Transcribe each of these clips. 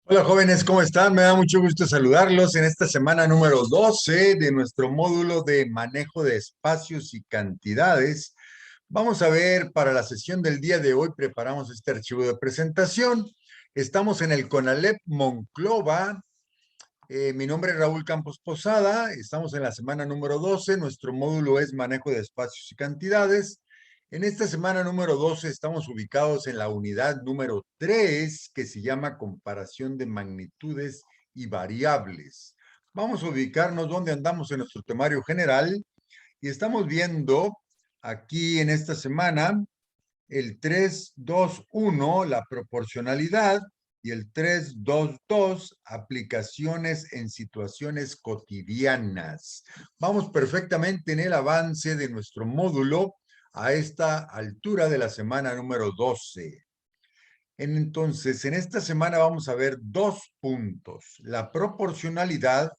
Hola jóvenes, ¿cómo están? Me da mucho gusto saludarlos en esta semana número 12 de nuestro módulo de manejo de espacios y cantidades. Vamos a ver, para la sesión del día de hoy preparamos este archivo de presentación. Estamos en el CONALEP Monclova. Mi nombre es Raúl Campos Posada. Estamos en la semana número 12. Nuestro módulo es manejo de espacios y cantidades. En esta semana número 12 estamos ubicados en la unidad número 3, que se llama comparación de magnitudes y variables. Vamos a ubicarnos donde andamos en nuestro temario general y estamos viendo aquí en esta semana el 3-2-1, la proporcionalidad, y el 3-2-2, aplicaciones en situaciones cotidianas. Vamos perfectamente en el avance de nuestro módulo a esta altura de la semana número 12. Entonces, en esta semana vamos a ver dos puntos: la proporcionalidad,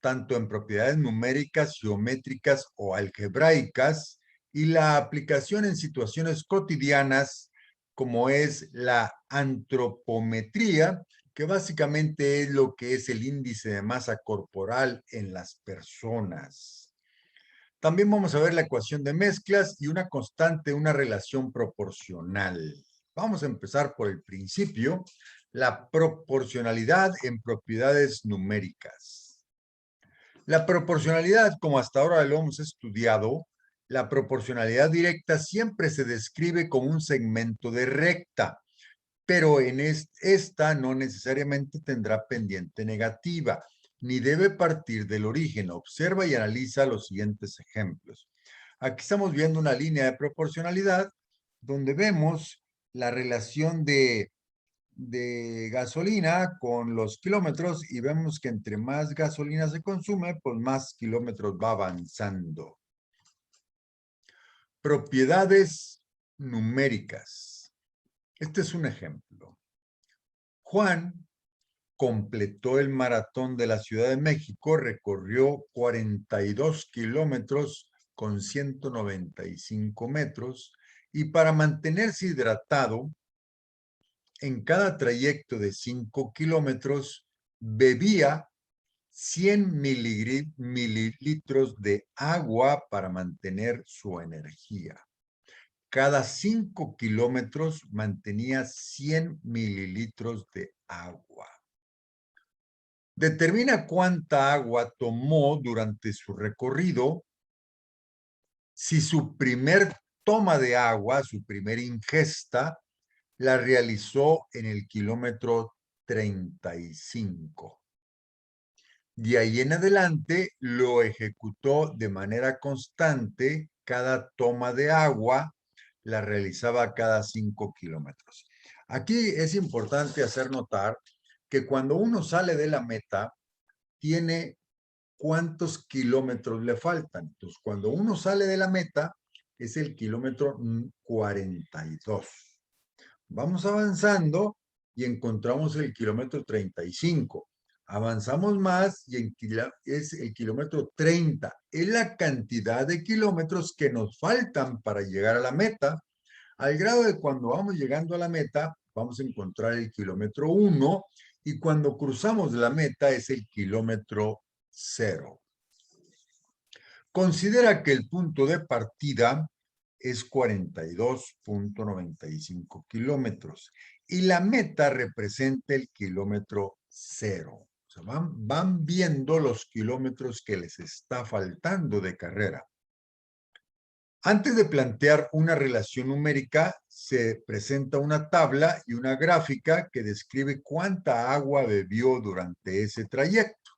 tanto en propiedades numéricas, geométricas o algebraicas, y la aplicación en situaciones cotidianas, como es la antropometría, que básicamente es lo que es el índice de masa corporal en las personas. También vamos a ver la ecuación de mezclas y una constante, una relación proporcional. Vamos a empezar por el principio: la proporcionalidad en propiedades numéricas. La proporcionalidad, como hasta ahora lo hemos estudiado, la proporcionalidad directa siempre se describe como un segmento de recta, pero en esta no necesariamente tendrá pendiente negativa, ni debe partir del origen. Observa y analiza los siguientes ejemplos. Aquí estamos viendo una línea de proporcionalidad donde vemos la relación de gasolina con los kilómetros, y vemos que entre más gasolina se consume, pues más kilómetros va avanzando. Propiedades numéricas. Este es un ejemplo. Juan completó el maratón de la Ciudad de México, recorrió 42 kilómetros con 195 metros, y para mantenerse hidratado, en cada trayecto de 5 kilómetros, bebía 100 mililitros de agua para mantener su energía. Cada 5 kilómetros mantenía 100 mililitros de agua. Determina cuánta agua tomó durante su recorrido si su primer toma de agua, su primera ingesta, la realizó en el kilómetro 35. De ahí en adelante lo ejecutó de manera constante. Cada toma de agua la realizaba cada 5 kilómetros. Aquí es importante hacer notar que cuando uno sale de la meta, tiene cuántos kilómetros le faltan. Entonces, cuando uno sale de la meta, es el kilómetro 42. Vamos avanzando y encontramos el kilómetro 35. Avanzamos más y es el kilómetro 30. Es la cantidad de kilómetros que nos faltan para llegar a la meta, al grado de cuando vamos llegando a la meta, vamos a encontrar el kilómetro 1, y cuando cruzamos la meta es el kilómetro 0. Considera que el punto de partida es 42.95 kilómetros y la meta representa el kilómetro 0. O sea, van viendo los kilómetros que les está faltando de carrera. Antes de plantear una relación numérica, se presenta una tabla y una gráfica que describe cuánta agua bebió durante ese trayecto.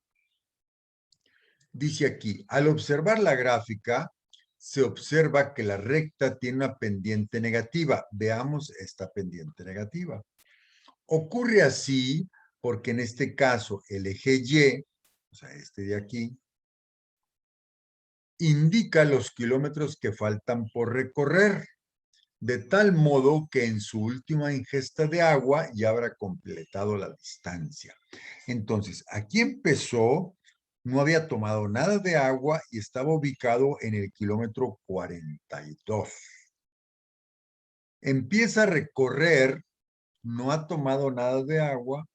Dice aquí: al observar la gráfica, se observa que la recta tiene una pendiente negativa. Veamos esta pendiente negativa. Ocurre así porque en este caso el eje Y, o sea, este de aquí, indica los kilómetros que faltan por recorrer, de tal modo que en su última ingesta de agua ya habrá completado la distancia. Entonces, aquí empezó, no había tomado nada de agua y estaba ubicado en el kilómetro 42. Empieza a recorrer, no ha tomado nada de agua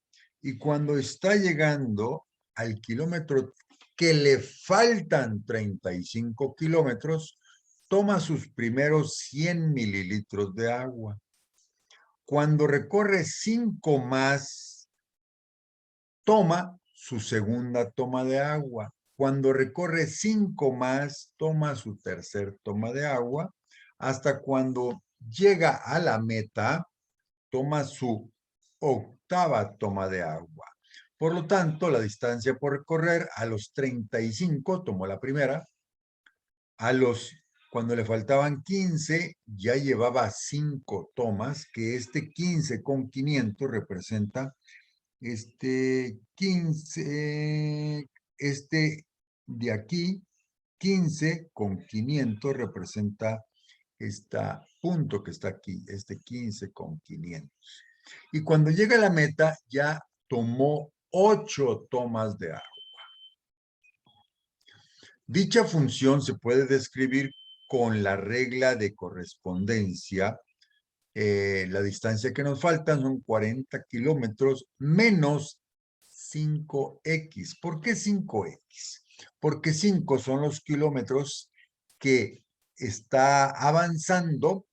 y cuando está llegando al kilómetro que le faltan 35 kilómetros, toma sus primeros 100 mililitros de agua. Cuando recorre 5 más, toma su segunda toma de agua. Cuando recorre 5 más, toma su tercer toma de agua, hasta cuando llega a la meta, toma su octava toma de agua. Por lo tanto, la distancia por recorrer a los 35 tomó la primera, cuando le faltaban 15, ya llevaba 5 tomas, que este 15 con 500 representa 15, de aquí, 15 con 500 representa este punto que está aquí, 15 con 500. Y cuando llega a la meta, ya tomó 8 tomas de agua. Dicha función se puede describir con la regla de correspondencia. La distancia que nos falta son 40 kilómetros menos 5x. ¿Por qué 5x? Porque 5 son los kilómetros que está avanzando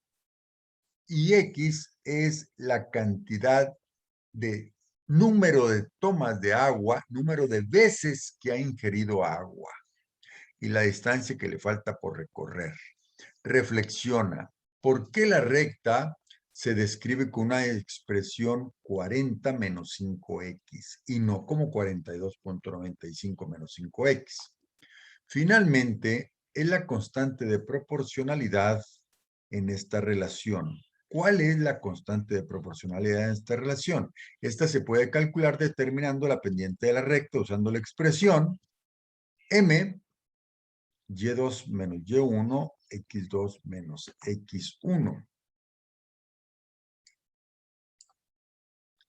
y x es la cantidad de número de tomas de agua, número de veces que ha ingerido agua y la distancia que le falta por recorrer. Reflexiona, ¿por qué la recta se describe con una expresión 40 menos 5x y no como 42.95 menos 5x? Finalmente, es la constante de proporcionalidad en esta relación. ¿Cuál es la constante de proporcionalidad en esta relación? Esta se puede calcular determinando la pendiente de la recta usando la expresión m y2 menos y1, x2 menos x1.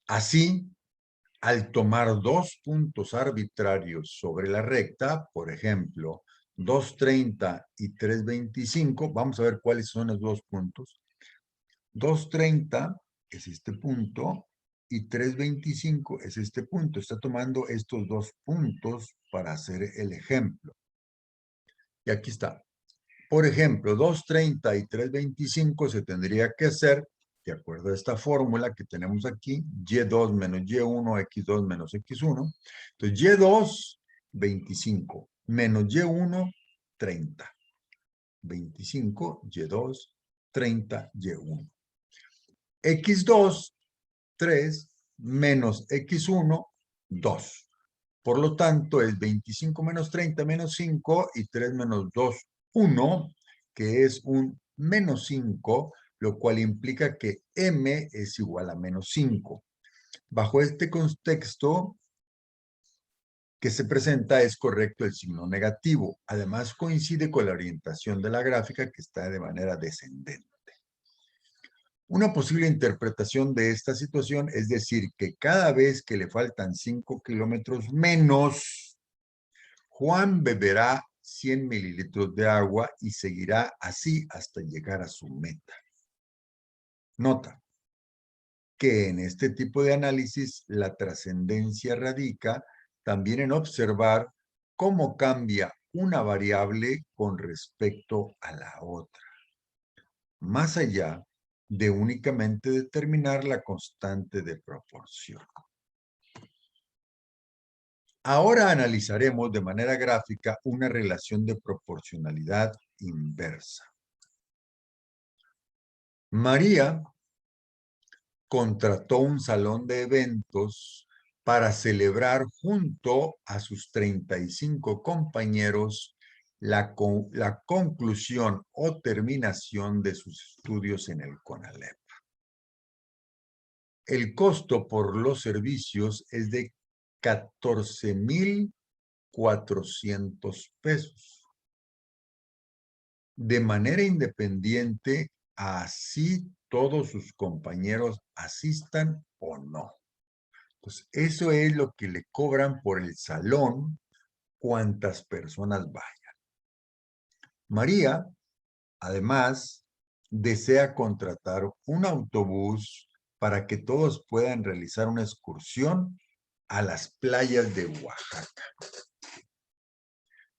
Así, al tomar 2 puntos arbitrarios sobre la recta, por ejemplo, 2.30 y 3.25, vamos a ver cuáles son los 2 puntos. 2.30 es este punto y 3.25 es este punto. Está tomando estos 2 puntos para hacer el ejemplo. Y aquí está. Por ejemplo, 2.30 y 3.25 se tendría que hacer, de acuerdo a esta fórmula que tenemos aquí, y2 menos y1, x2 menos x1. Entonces, y2, 25, menos y1, 30. 25, y2, 30, y1. x2, 3, menos x1, 2. Por lo tanto, es 25 menos 30 menos 5 y 3 menos 2, 1, que es un menos 5, lo cual implica que m es igual a menos 5. Bajo este contexto que se presenta es correcto el signo negativo. Además, coincide con la orientación de la gráfica que está de manera descendente. Una posible interpretación de esta situación es decir que cada vez que le faltan 5 kilómetros menos, Juan beberá 100 mililitros de agua y seguirá así hasta llegar a su meta. Nota que en este tipo de análisis la trascendencia radica también en observar cómo cambia una variable con respecto a la otra, más allá de únicamente determinar la constante de proporción. Ahora analizaremos de manera gráfica una relación de proporcionalidad inversa. María contrató un salón de eventos para celebrar junto a sus 35 compañeros la conclusión o terminación de sus estudios en el CONALEP. El costo por los servicios es de 14,400 pesos. De manera independiente, así todos sus compañeros asistan o no. Pues eso es lo que le cobran por el salón, cuantas personas vayan. María, además, desea contratar un autobús para que todos puedan realizar una excursión a las playas de Oaxaca.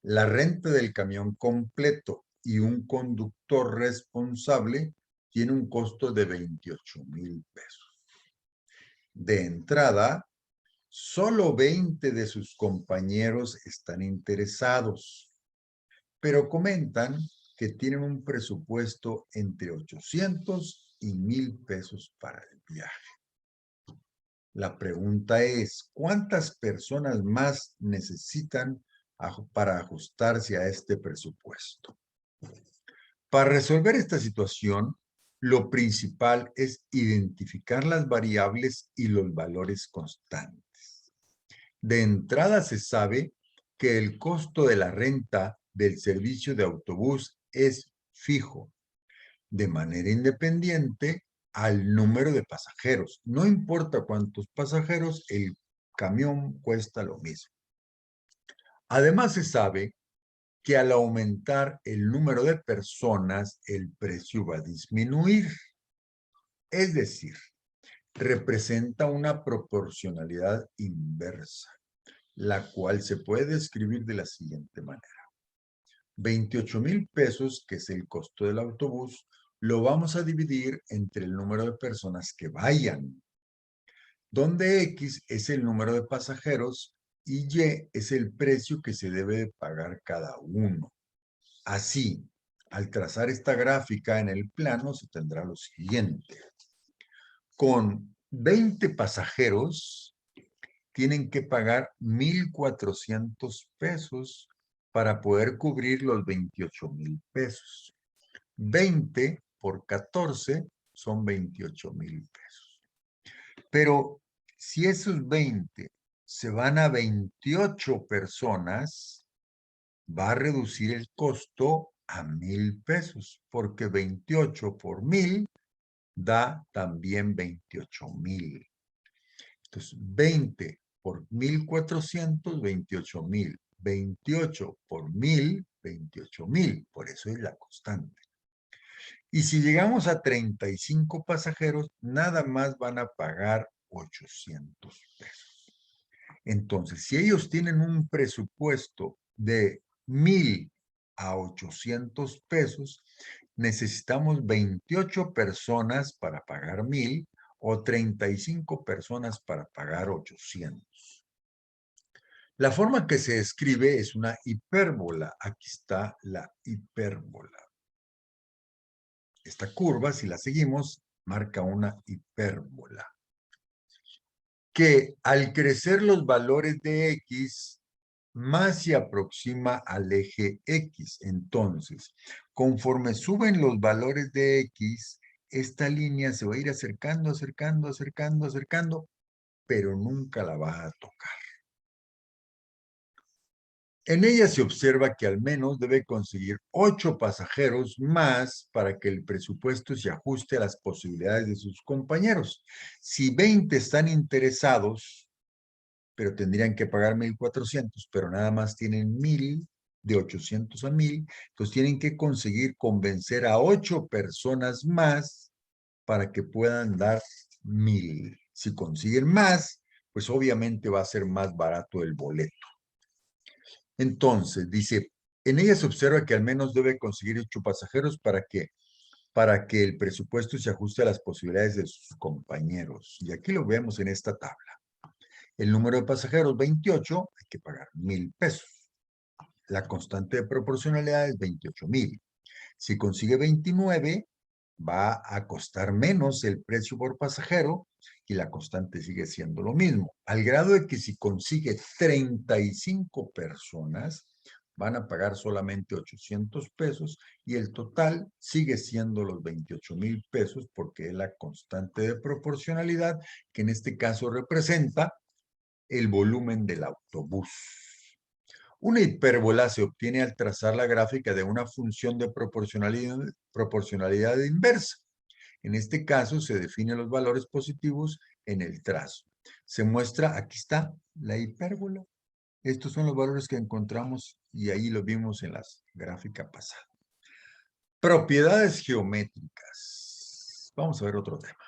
La renta del camión completo y un conductor responsable tiene un costo de 28,000 pesos. De entrada, solo 20 de sus compañeros están interesados, pero comentan que tienen un presupuesto entre 800 y 1,000 pesos para el viaje. La pregunta es, ¿cuántas personas más necesitan para ajustarse a este presupuesto? Para resolver esta situación, lo principal es identificar las variables y los valores constantes. De entrada se sabe que el costo de la renta del servicio de autobús es fijo, de manera independiente al número de pasajeros. No importa cuántos pasajeros, el camión cuesta lo mismo. Además se sabe que al aumentar el número de personas, el precio va a disminuir. Es decir, representa una proporcionalidad inversa, la cual se puede describir de la siguiente manera. 28,000 pesos, que es el costo del autobús, lo vamos a dividir entre el número de personas que vayan, donde X es el número de pasajeros y Y es el precio que se debe de pagar cada uno. Así, al trazar esta gráfica en el plano, se tendrá lo siguiente. Con 20 pasajeros, tienen que pagar 1,400 pesos para poder cubrir los 28,000 pesos. 20 por 14 son 28,000 pesos. Pero si esos 20 se van a 28 personas, va a reducir el costo a 1,000 pesos, porque 28 por 1,000 da también 28,000. Entonces, 20 por 1,400, 28,000. 28 por 1,000, 28,000. Por eso es la constante. Y si llegamos a 35 pasajeros, nada más van a pagar 800 pesos. Entonces, si ellos tienen un presupuesto de 1,000 a 800 pesos, necesitamos 28 personas para pagar 1,000 o 35 personas para pagar 800. La forma que se escribe es una hipérbola. Aquí está la hipérbola. Esta curva, si la seguimos, marca una hipérbola. Que al crecer los valores de X, más se aproxima al eje X. Entonces, conforme suben los valores de X, esta línea se va a ir acercando, acercando, acercando, acercando, pero nunca la va a tocar. En ella se observa que al menos debe conseguir 8 pasajeros más para que el presupuesto se ajuste a las posibilidades de sus compañeros. Si 20 están interesados, pero tendrían que pagar 1,400, pero nada más tienen 1,000, de 800 a 1,000, entonces tienen que conseguir convencer a 8 personas más para que puedan dar 1,000. Si consiguen más, pues obviamente va a ser más barato el boleto. Entonces, dice, en ella se observa que al menos debe conseguir 8 pasajeros para que el presupuesto se ajuste a las posibilidades de sus compañeros. Y aquí lo vemos en esta tabla. El número de pasajeros, 28, hay que pagar 1,000 pesos. La constante de proporcionalidad es 28,000. Si consigue 29, va a costar menos el precio por pasajero y la constante sigue siendo lo mismo. Al grado de que si consigue 35 personas, van a pagar solamente 800 pesos y el total sigue siendo los 28,000 pesos porque es la constante de proporcionalidad que en este caso representa el volumen del autobús. Una hipérbola se obtiene al trazar la gráfica de una función de proporcionalidad inversa. En este caso se definen los valores positivos en el trazo. Se muestra, aquí está, la hipérbola. Estos son los valores que encontramos y ahí lo vimos en la gráfica pasada. Propiedades geométricas. Vamos a ver otro tema.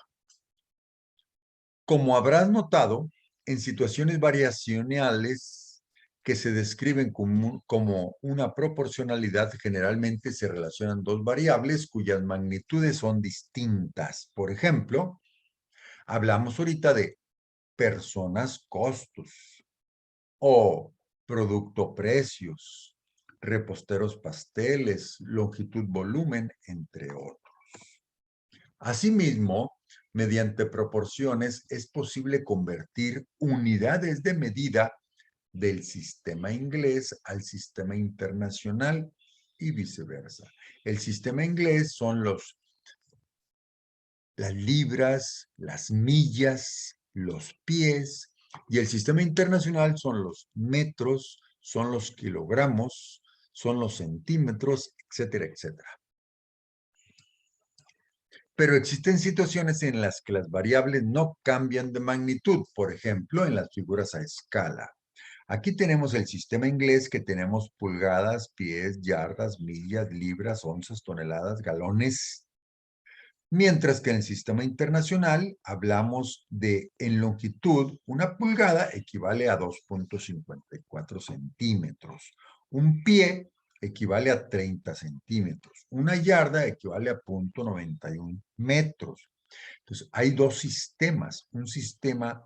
Como habrás notado, en situaciones variacionales que se describen como una proporcionalidad, generalmente se relacionan dos variables cuyas magnitudes son distintas. Por ejemplo, hablamos ahorita de personas, costos, o producto, precios, reposteros, pasteles, longitud, volumen, entre otros. Asimismo, mediante proporciones es posible convertir unidades de medida del sistema inglés al sistema internacional y viceversa. El sistema inglés son las libras, las millas, los pies, y el sistema internacional son los metros, son los kilogramos, son los centímetros, etcétera, etcétera. Pero existen situaciones en las que las variables no cambian de magnitud, por ejemplo, en las figuras a escala. Aquí tenemos el sistema inglés que tenemos pulgadas, pies, yardas, millas, libras, onzas, toneladas, galones. Mientras que en el sistema internacional hablamos de, en longitud, una pulgada equivale a 2.54 centímetros. Un pie equivale a 30 centímetros. Una yarda equivale a 0.91 metros. Entonces, hay dos sistemas, un sistema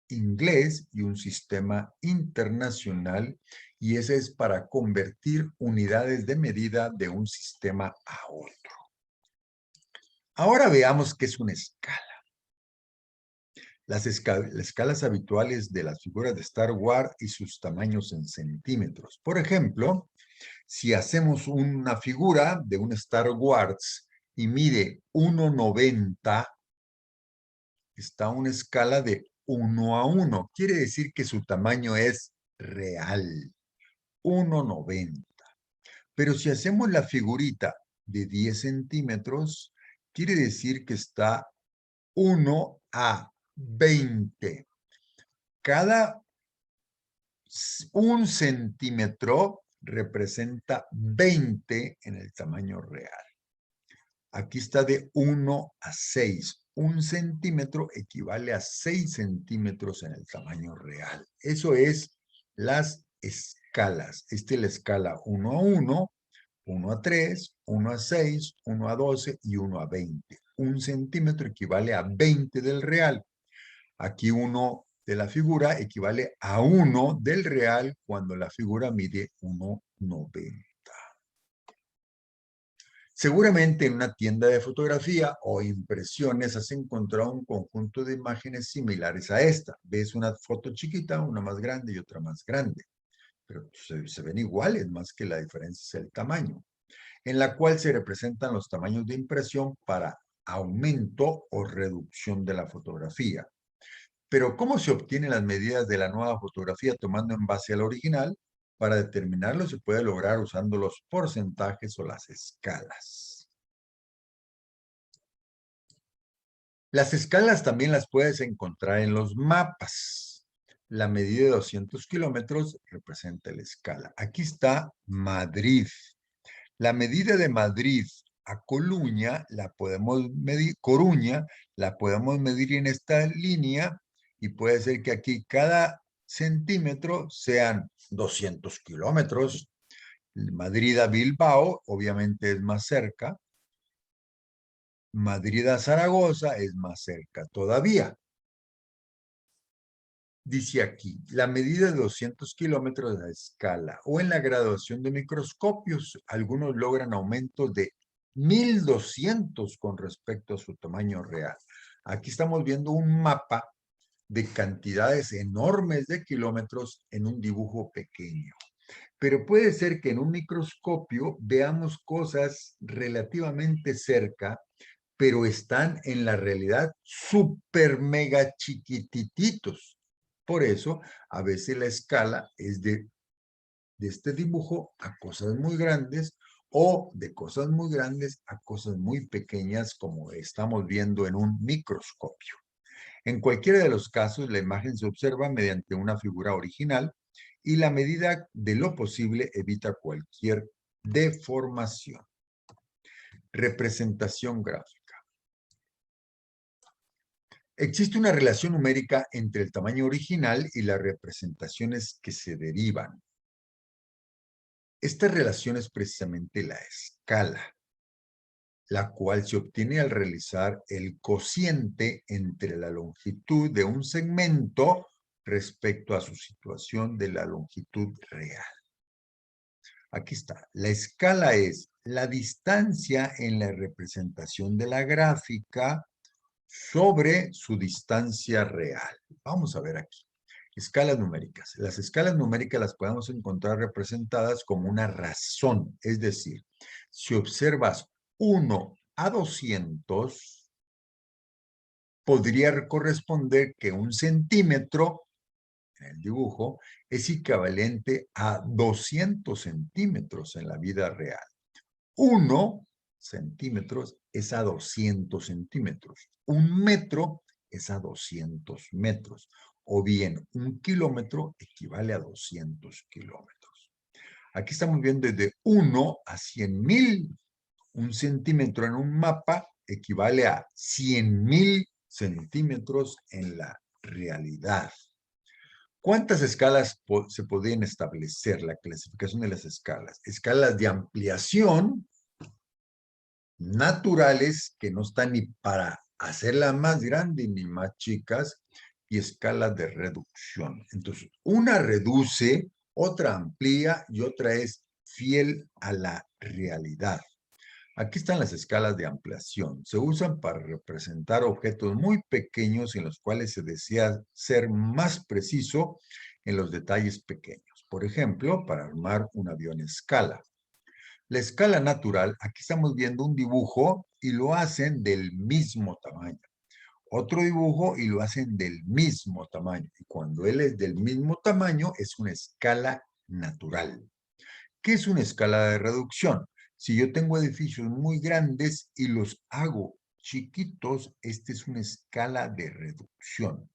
inglés y un sistema internacional, y ese es para convertir unidades de medida de un sistema a otro. Ahora veamos qué es una escala. Las escalas habituales de las figuras de Star Wars y sus tamaños en centímetros. Por ejemplo, si hacemos una figura de un Star Wars y mide 1,90, está una escala de 1 a 1. Quiere decir que su tamaño es real, 1,90. Pero si hacemos la figurita de 10 centímetros, quiere decir que está 1 a 20. Cada 1 centímetro representa 20 en el tamaño real. Aquí está de 1 a 6. 1 centímetro equivale a 6 centímetros en el tamaño real. Eso es las escalas. Esta es la escala 1 a 1, 1 a 3, 1 a 6, 1 a 12 y 1 a 20. 1 centímetro equivale a 20 del real. Aquí 1 de la figura equivale a 1 del real cuando la figura mide 1,90. Seguramente en una tienda de fotografía o impresiones has encontrado un conjunto de imágenes similares a esta. Ves una foto chiquita, una más grande y otra más grande, pero se ven iguales, más que la diferencia es el tamaño, en la cual se representan los tamaños de impresión para aumento o reducción de la fotografía. Pero ¿cómo se obtienen las medidas de la nueva fotografía tomando en base a la original? Para determinarlo se puede lograr usando los porcentajes o las escalas. Las escalas también las puedes encontrar en los mapas. La medida de 200 kilómetros representa la escala. Aquí está Madrid. La medida de Madrid a Coruña la podemos medir en esta línea, y puede ser que aquí cada centímetro sean 200 kilómetros. Madrid a Bilbao obviamente es más cerca. Madrid a Zaragoza es más cerca todavía. Dice aquí, la medida de 200 kilómetros a escala o en la graduación de microscopios, algunos logran aumentos de 1200 con respecto a su tamaño real. Aquí estamos viendo un mapa de cantidades enormes de kilómetros en un dibujo pequeño. Pero puede ser que en un microscopio veamos cosas relativamente cerca, pero están en la realidad súper mega chiquititos. Por eso, a veces la escala es de este dibujo a cosas muy grandes, o de cosas muy grandes a cosas muy pequeñas, como estamos viendo en un microscopio. En cualquiera de los casos, la imagen se observa mediante una figura original y la medida de lo posible evita cualquier deformación. Representación gráfica. Existe una relación numérica entre el tamaño original y las representaciones que se derivan. Esta relación es precisamente la escala, la cual se obtiene al realizar el cociente entre la longitud de un segmento respecto a su situación de la longitud real. Aquí está. La escala es la distancia en la representación de la gráfica sobre su distancia real. Vamos a ver aquí. Escalas numéricas. Las escalas numéricas las podemos encontrar representadas como una razón. Es decir, si observas 1 a 200, podría corresponder que 1 centímetro en el dibujo es equivalente a 200 centímetros en la vida real. 1 centímetros es a 200 centímetros. 1 metro es a 200 metros. O bien, 1 kilómetro equivale a 200 kilómetros. Aquí estamos viendo desde 1 a 100,000. 1 centímetro en un mapa equivale a 100,000 centímetros en la realidad. ¿Cuántas escalas se podrían establecer? La clasificación de las escalas. Escalas de ampliación naturales que no están ni para hacerlas más grandes ni más chicas, y escalas de reducción. Entonces, una reduce, otra amplía y otra es fiel a la realidad. Aquí están las escalas de ampliación. Se usan para representar objetos muy pequeños en los cuales se desea ser más preciso en los detalles pequeños. Por ejemplo, para armar un avión a escala. La escala natural, aquí estamos viendo un dibujo y lo hacen del mismo tamaño. Otro dibujo y lo hacen del mismo tamaño. Y cuando él es del mismo tamaño, es una escala natural. ¿Qué es una escala de reducción? Si yo tengo edificios muy grandes y los hago chiquitos, esta es una escala de reducción.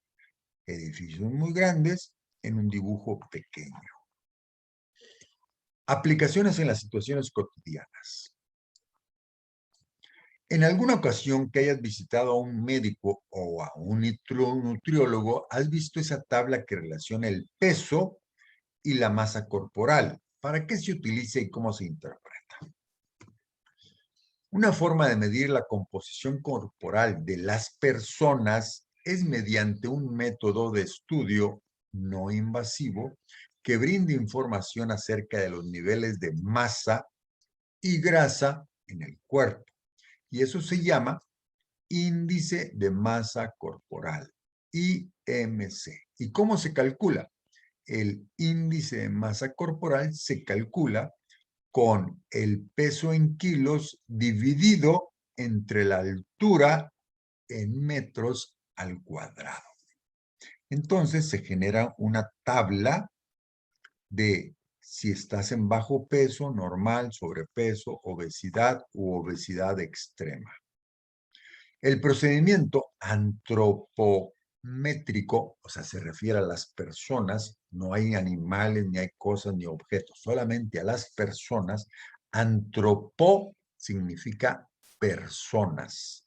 Edificios muy grandes en un dibujo pequeño. Aplicaciones en las situaciones cotidianas. En alguna ocasión que hayas visitado a un médico o a un nutriólogo, has visto esa tabla que relaciona el peso y la masa corporal. ¿Para qué se utiliza y cómo se interpreta? Una forma de medir la composición corporal de las personas es mediante un método de estudio no invasivo que brinda información acerca de los niveles de masa y grasa en el cuerpo. Y eso se llama índice de masa corporal, IMC. ¿Y cómo se calcula? El índice de masa corporal se calcula con el peso en kilos dividido entre la altura en metros al cuadrado. Entonces se genera una tabla de si estás en bajo peso, normal, sobrepeso, obesidad u obesidad extrema. El procedimiento antropométrico, o sea, se refiere a las personas, no hay animales, ni hay cosas, ni objetos, solamente a las personas. Antropo significa personas.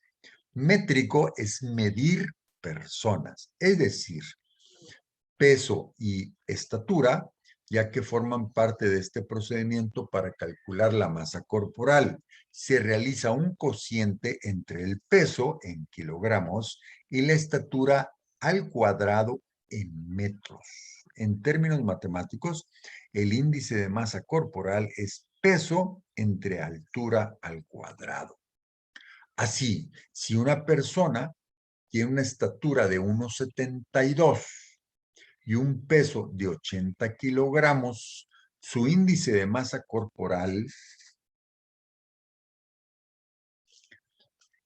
Métrico es medir personas, es decir, peso y estatura, ya que forman parte de este procedimiento para calcular la masa corporal. Se realiza un cociente entre el peso en kilogramos y la estatura al cuadrado en metros. En términos matemáticos, el índice de masa corporal es peso entre altura al cuadrado. Así, si una persona tiene una estatura de 1,72 y un peso de 80 kilogramos, su índice de masa corporal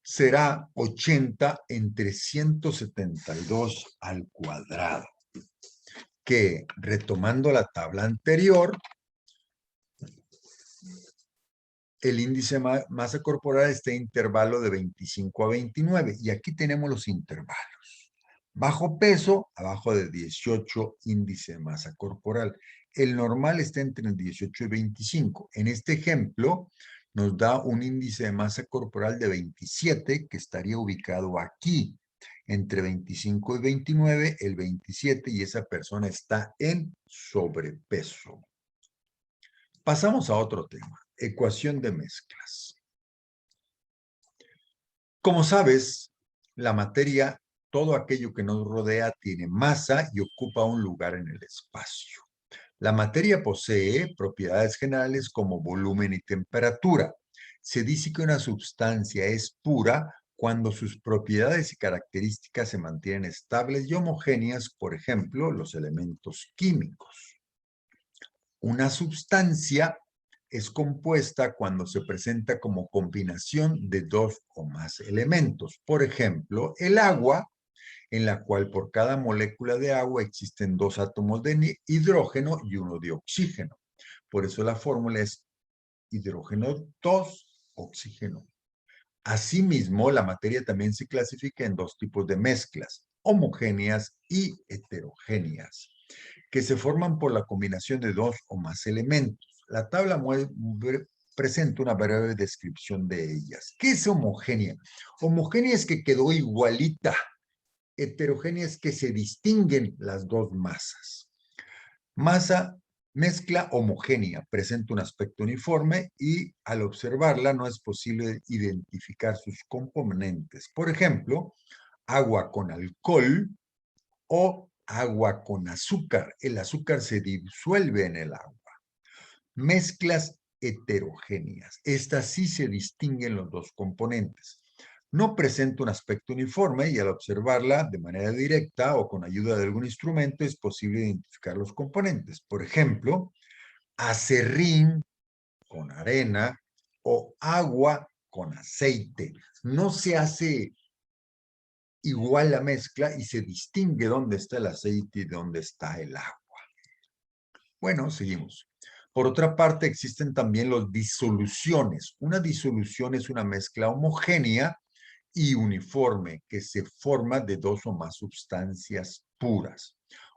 será 80 entre 172 al cuadrado, que, retomando la tabla anterior, el índice de masa corporal está en intervalo de 25 a 29, y aquí tenemos los intervalos. Bajo peso, abajo de 18, índice de masa corporal. El normal está entre el 18 y 25. En este ejemplo, nos da un índice de masa corporal de 27, que estaría ubicado aquí. entre 25 y 29, el 27, y esa persona está en sobrepeso. Pasamos a otro tema, ecuación de mezclas. Como sabes, la materia, todo aquello que nos rodea, tiene masa y ocupa un lugar en el espacio. La materia posee propiedades generales como volumen y temperatura. Se dice que una sustancia es pura cuando sus propiedades y características se mantienen estables y homogéneas, por ejemplo, los elementos químicos. Una sustancia es compuesta cuando se presenta como combinación de dos o más elementos. Por ejemplo, el agua, en la cual por cada molécula de agua existen dos átomos de hidrógeno y uno de oxígeno. Por eso la fórmula es hidrógeno 2, oxígeno. Asimismo, la materia también se clasifica en dos tipos de mezclas, homogéneas y heterogéneas, que se forman por la combinación de dos o más elementos. La tabla presenta una breve descripción de ellas. ¿Qué es homogénea? Homogénea es que quedó igualita. Heterogénea es que se distinguen las dos masas. Mezcla homogénea, presenta un aspecto uniforme y al observarla no es posible identificar sus componentes. Por ejemplo, agua con alcohol o agua con azúcar. El azúcar se disuelve en el agua. Mezclas heterogéneas. Estas sí se distinguen los dos componentes. No presenta un aspecto uniforme y al observarla de manera directa o con ayuda de algún instrumento es posible identificar los componentes. Por ejemplo, acerrín con arena o agua con aceite. No se hace igual la mezcla y se distingue dónde está el aceite y dónde está el agua. Bueno, seguimos. Por otra parte, existen también las disoluciones. Una disolución es una mezcla homogénea y uniforme que se forma de dos o más sustancias puras.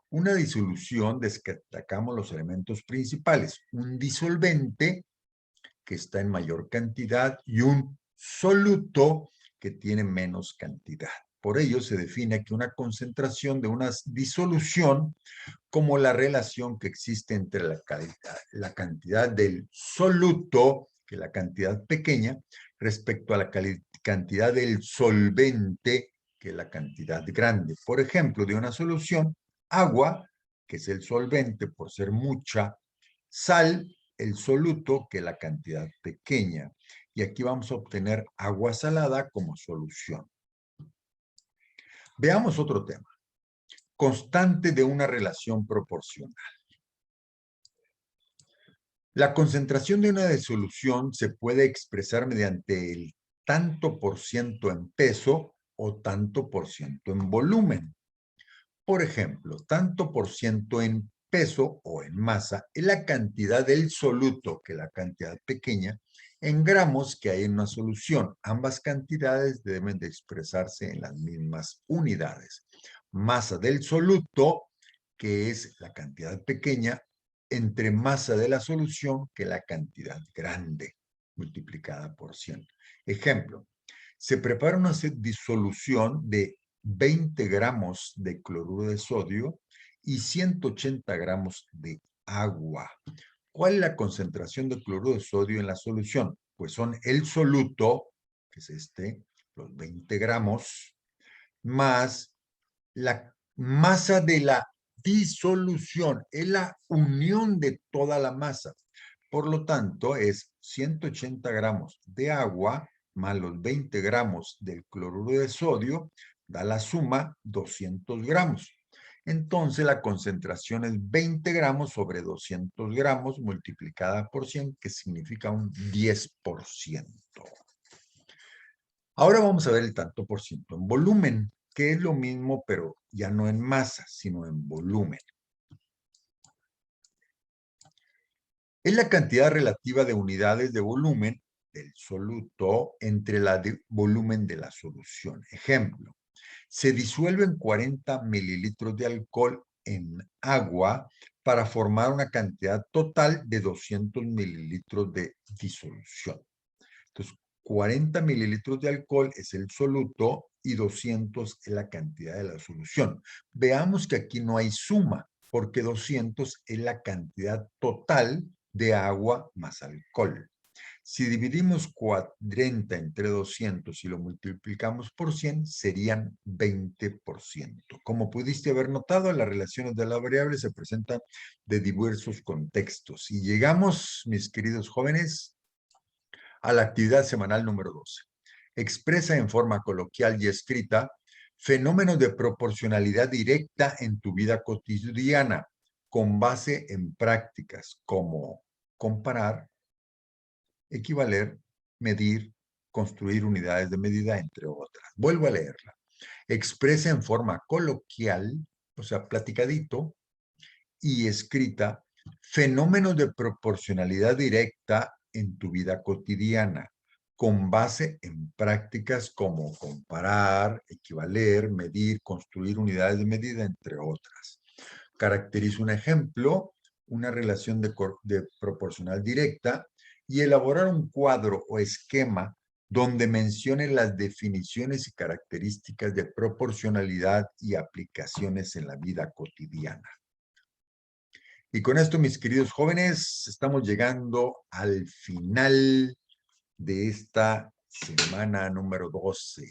Una disolución, destacamos los elementos principales, un disolvente que está en mayor cantidad y un soluto que tiene menos cantidad. Por ello se define que una concentración de una disolución como la relación que existe entre la cantidad del soluto, que es la cantidad pequeña, respecto a la cantidad del solvente, que es la cantidad grande. Por ejemplo, de una solución, agua, que es el solvente por ser mucha, sal, el soluto, que es la cantidad pequeña. Y aquí vamos a obtener agua salada como solución. Veamos otro tema. Constante de una relación proporcional. La concentración de una disolución se puede expresar mediante el tanto por ciento en peso o tanto por ciento en volumen. Por ejemplo, tanto por ciento en peso o en masa es la cantidad del soluto, que es la cantidad pequeña, en gramos que hay en una solución. Ambas cantidades deben de expresarse en las mismas unidades. Masa del soluto, que es la cantidad pequeña, entre masa de la solución, que es la cantidad grande, multiplicada por 100. Ejemplo, se prepara una disolución de 20 gramos de cloruro de sodio y 180 gramos de agua. ¿Cuál es la concentración de cloruro de sodio en la solución? Pues son el soluto, que es los 20 gramos, más la masa de la disolución, es la unión de toda la masa. Por lo tanto, es 180 gramos de agua más los 20 gramos del cloruro de sodio, da la suma 200 gramos. Entonces, la concentración es 20 gramos sobre 200 gramos multiplicada por 100, que significa un 10%. Ahora vamos a ver el tanto por ciento en volumen, que es lo mismo, pero ya no en masa, sino en volumen. Es la cantidad relativa de unidades de volumen del soluto entre la de volumen de la solución. Ejemplo, se disuelven 40 mililitros de alcohol en agua para formar una cantidad total de 200 mililitros de disolución. Entonces, 40 mililitros de alcohol es el soluto y 200 es la cantidad de la solución. Veamos que aquí no hay suma, porque 200 es la cantidad total de agua más alcohol. Si dividimos 40 entre 200 y lo multiplicamos por 100, serían 20%. Como pudiste haber notado, las relaciones de las variables se presentan de diversos contextos. Y llegamos, mis queridos jóvenes, a la actividad semanal número 12. Expresa en forma coloquial y escrita fenómenos de proporcionalidad directa en tu vida cotidiana con base en prácticas como comparar, equivaler, medir, construir unidades de medida, entre otras. Vuelvo a leerla. Expresa en forma coloquial, o sea, platicadito, y escrita, fenómenos de proporcionalidad directa en tu vida cotidiana, con base en prácticas como comparar, equivaler, medir, construir unidades de medida, entre otras. Caracteriza un ejemplo, una relación de proporcional directa, y elaborar un cuadro o esquema donde mencione las definiciones y características de proporcionalidad y aplicaciones en la vida cotidiana. Y con esto, mis queridos jóvenes, estamos llegando al final de esta semana número 12.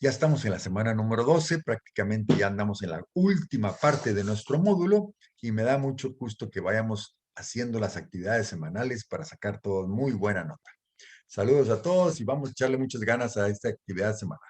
Ya estamos en la semana número 12, prácticamente ya andamos en la última parte de nuestro módulo y me da mucho gusto que vayamos haciendo las actividades semanales para sacar todos muy buena nota. Saludos a todos y vamos a echarle muchas ganas a esta actividad semanal.